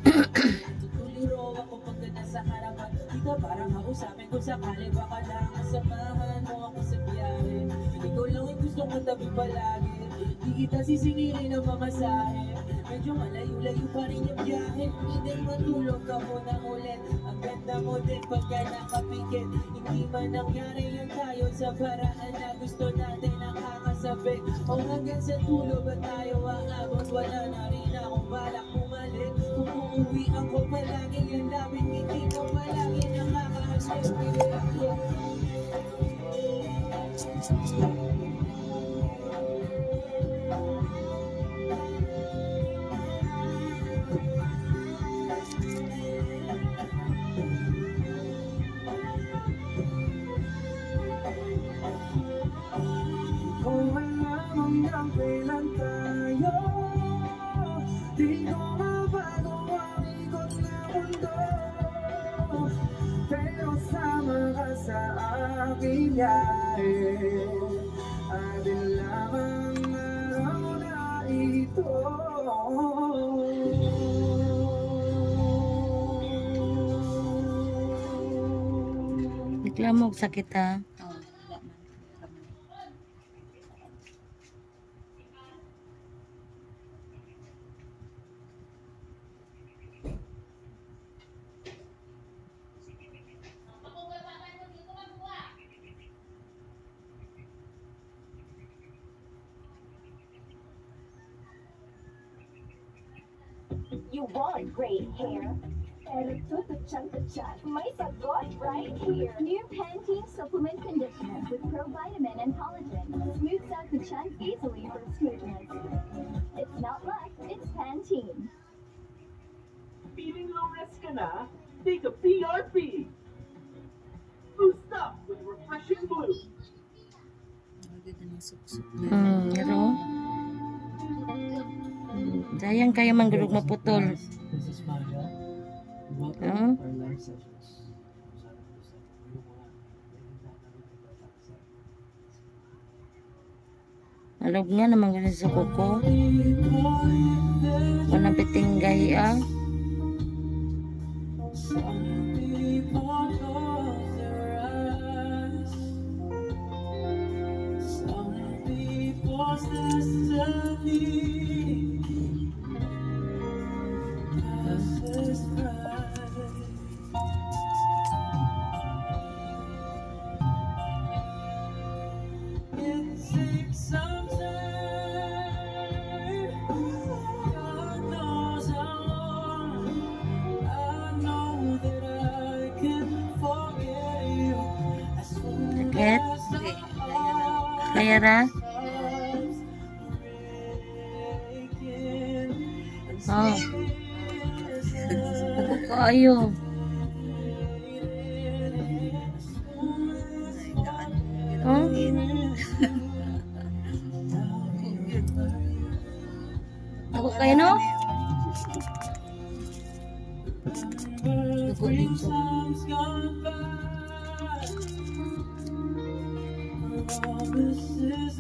Tuliro ako pagka nasa harapan. Ikaw parang kausapin ko sakali baka lang kasamahan mo ako sa biyahe. Ikaw lang yung gusto ko tabi palagi. Di kita sisingilin ng mamasahe. Medyo malayo-layo pa rin yung biyahe. Hindi matulog ako na ulit. Ang ganda mo din pagka nakapikit. Hindi man nangyari yung tayo sa paraan na gusto natin nakakasabik. O hanggang sa tulo ba tayo ang abot? Wala na rin akong balak bumalik. Kung uuwi ako palagi yung labit, hindi ko palagi nakakahasip. Kung alam hanggang kailan tayo, di ko mabago ang ikot na mundo. Pero sama ka sa aking biyahe, atin lamang araw na ito. Reklamo og sakit ha. You want great hair? Pero tututsan-tutsan, may sagot right here. New Pantene Supplement Conditioner with Provitamin and Collagen smooths out the chunks easily for smoothness. It's not luck, it's Pantene. Feeling low risk ka na? Take a PRP. Boost up with refreshing blue. Pero sayang kaya manggurog maputol. Alog nga naman ganun sa kuko. Wanang piting gahi ah. Sakit? Kaya ra? Oh. Ayo. Oh. Ako kayo no? Ako dito. This is